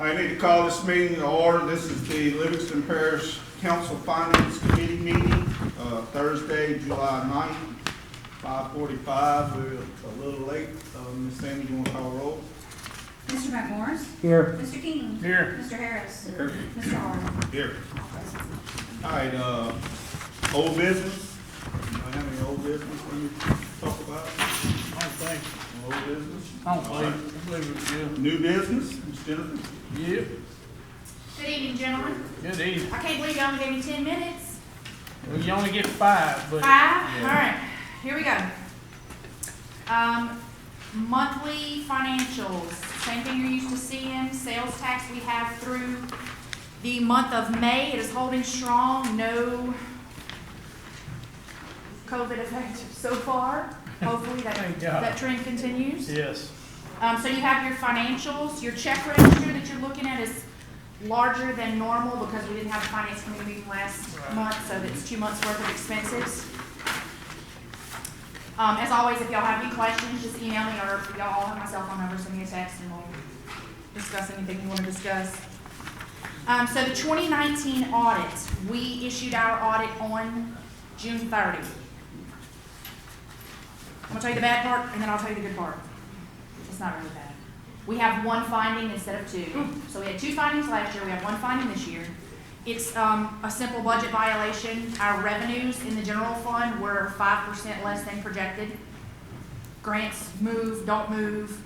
I need to call this meeting to order. This is the Livingston Parish Council Finance Committee meeting, Thursday, July 9th, 5:45. We're a little late. Ms. Sandy, you want to call roll? Mr. McMorris? Here. Mr. King? Here. Mr. Harris? Here. Mr. Arnold? Here. All right, old business. Anybody have any old business we need to talk about? I don't think. Old business? I don't believe it's good. New business, Ms. Jennifer? Yep. Good evening, gentlemen. Good evening. I can't believe you only gave me 10 minutes. Well, you only get 5, but. 5? Yeah. All right, here we go. Monthly financials, same thing you're used to seeing. Sales tax we have through the month of May. It is holding strong. No COVID effect so far. Hopefully Thank God. that trend continues. Yes. So you have your financials. Your check register that you're looking at is larger than normal because we didn't have a finance committee meeting last month, so it's 2 months worth of expenses. As always, if y'all have any questions, just email me, or if y'all all have my cell phone number, send me a text and we'll discuss anything you want to discuss. So the 2019 audit, we issued our audit on June 30. I'm gonna tell you the bad part, and then I'll tell you the good part. It's not really bad. We have 1 finding instead of 2. So we had 2 findings last year, we have 1 finding this year. It's a simple budget violation. Our revenues in the general fund were 5% less than projected. Grants move, don't move.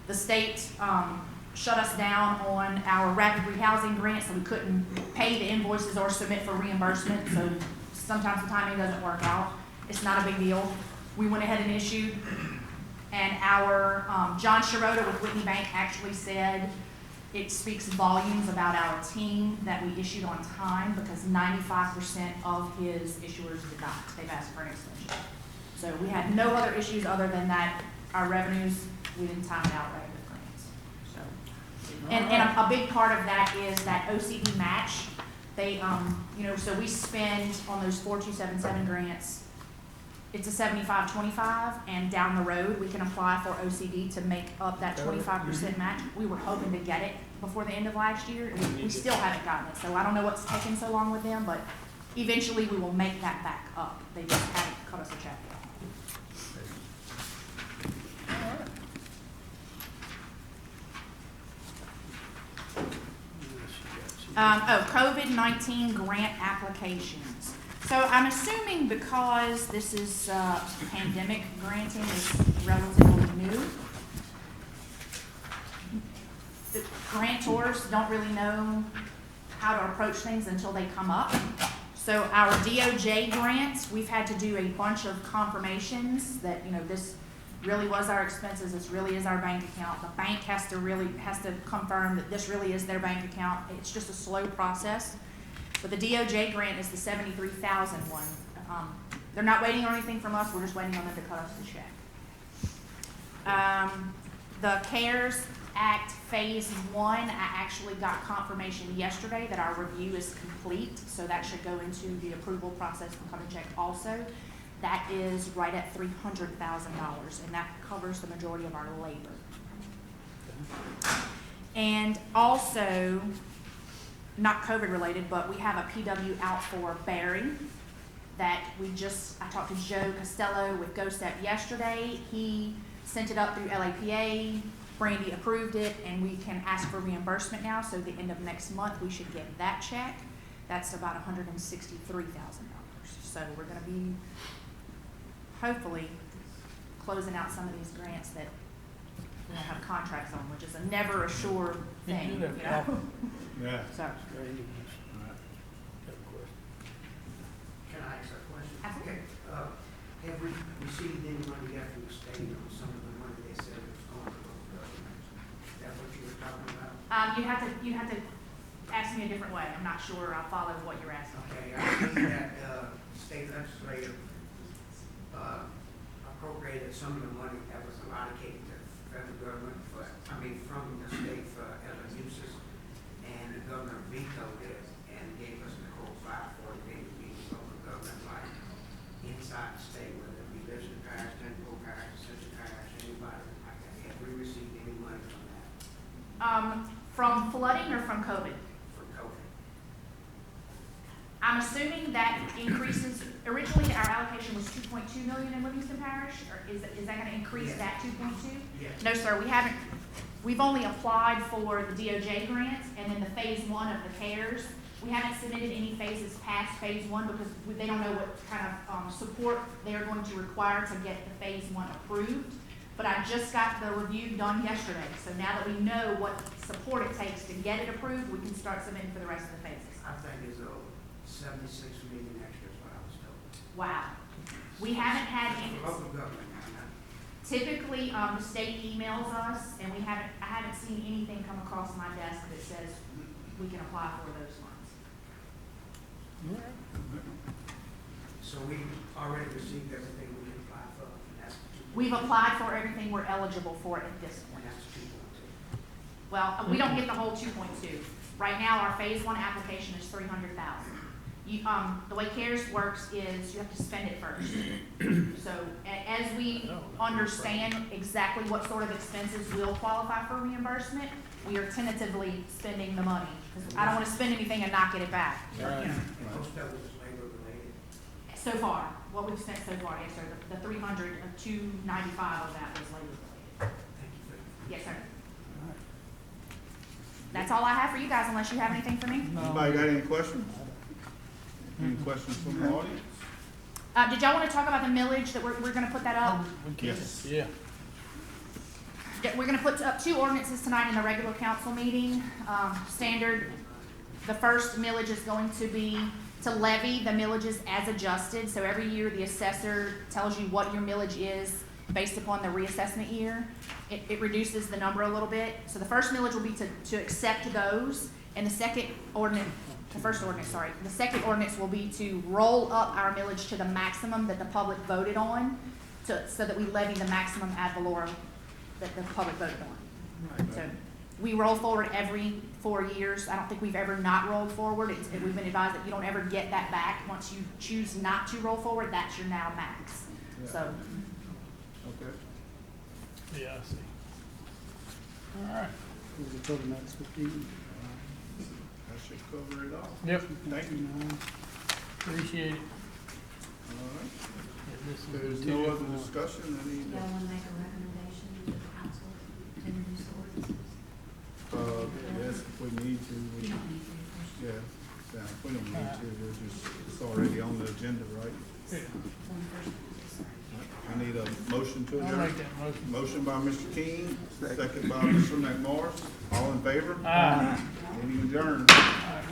The state shut us down on our rapid rehousing grants, so we couldn't pay the invoices or submit for reimbursement, so sometimes the timing doesn't work out. It's not a big deal. We went ahead and issued, and our John Sharota with Whitney Bank actually said it speaks volumes about our team that we issued on time, because 95% of his issuers did not. They've asked for an extension. So we had no other issues other than that. Our revenues, we didn't time it out right with grants. So, and a big part of that is that OCD match. They, so we spend on those 4277 grants. It's a 75-25, and down the road we can apply for OCD to make up that 25% match. We were hoping to get it before the end of last year. We still haven't gotten it, so I don't know what's taking so long with them, but eventually we will make that back up. They just haven't cut us a check yet. COVID-19 grant applications. So I'm assuming because this is pandemic granting is relatively new, the grantors don't really know how to approach things until they come up. So our DOJ grants, we've had to do a bunch of confirmations that, this really was our expenses, this really is our bank account. The bank has to confirm that this really is their bank account. It's just a slow process. But the DOJ grant is the $73,000 one. They're not waiting on anything from us. We're just waiting on them to cut us the check. The CARES Act Phase 1, I actually got confirmation yesterday that our review is complete. So that should go into the approval process for cut a check also. That is right at $300,000, and that covers the majority of our labor. And also, not COVID related, but we have a PW out for Barry that I talked to Joe Costello with GoStep yesterday. He sent it up through LAPA. Brandy approved it, and we can ask for reimbursement now. So the end of next month, we should get that check. That's about $163,000. So we're going to be hopefully closing out some of these grants that we don't have contracts on, which is a never a sure thing. Yeah. So. Can I ask a question? Absolutely. Okay. Have we received any money yet from the state on some of the money they said was going to local government? Is that what you were talking about? You have to ask me a different way. I'm not sure I follow what you're asking. Okay, I think that state legislature appropriated some of the money that was allocated to the federal government from the state for other uses, and the governor vetoed it and gave us the whole 540 million to be local government, like inside the state, whether it be Livingston Parish, Denver Parish, From flooding or from COVID? from COVID. I'm assuming that increases, originally our allocation was 2.2 million in Livingston Parish, or is that gonna increase Yes. that 2.2? Yes. No, sir, we've only applied for the DOJ grants and then the phase one of the CARES. We haven't submitted any phases past phase one because they don't know what kind of, support they're going to require to get the phase one approved. But I just got the review done yesterday, so now that we know what support it takes to get it approved, we can start submitting for the rest of the phases. I think it's 76 million extra is what I was told. Wow. We haven't had any, Local government, now, typically, the state emails us, and I haven't seen anything come across my desk that says we can apply for those funds. so we already received everything we can apply for, and that's the 2.2. We've applied for everything we're eligible for at this And point. that's the 2.2. Well, we don't get the whole 2.2. Right now, our phase one application is 300,000. The way CARES works is you have to spend it first. So as we understand exactly what sort of expenses will qualify for reimbursement, we are tentatively spending the money. 'Cause I don't want to spend anything and not get it back. Right. And most of it was labor related. So far, what we've spent so far, yes, sir, the 300, 295 of that was labor related. Thank you for that. Yes, sir. That's all I have for you guys, unless you have anything for me. Anybody got any questions? Any questions from the audience? Did y'all want to talk about the millage that we're going to put that up? We can, Yes. yeah. We're going to put up two ordinances tonight in the regular council meeting. Standard, the first millage is going to be to levy the millages as adjusted. So every year the assessor tells you what your millage is based upon the reassessment year. It reduces the number a little bit. So the first millage will be to accept those, and the second ordinance will be to roll up our millage to the maximum that the public voted on, so that we levy the maximum ad valorem that the public voted on. So we roll forward every 4 years. I don't think we've ever not rolled forward. We've been advised that you don't ever get that back. Once you choose not to roll forward, that's your now max. Yeah. So Okay. Yeah, I see. All right. That should cover it all. Yep, Thank you. appreciate it. All right. Yeah, this is If there's the no two. other discussion, I need, Y'all want to make a recommendation to the council to introduce ordinances? yes, if we need to, You we, don't need to, of course. yeah, if we don't need to, we're just, it's already on the agenda, right? Yeah, When the first one is started. I need a motion to I'll adjourn. make that motion. Motion by Mr. King, second by Mr. McMorris. All in favor? Aye. Meeting adjourned. All right,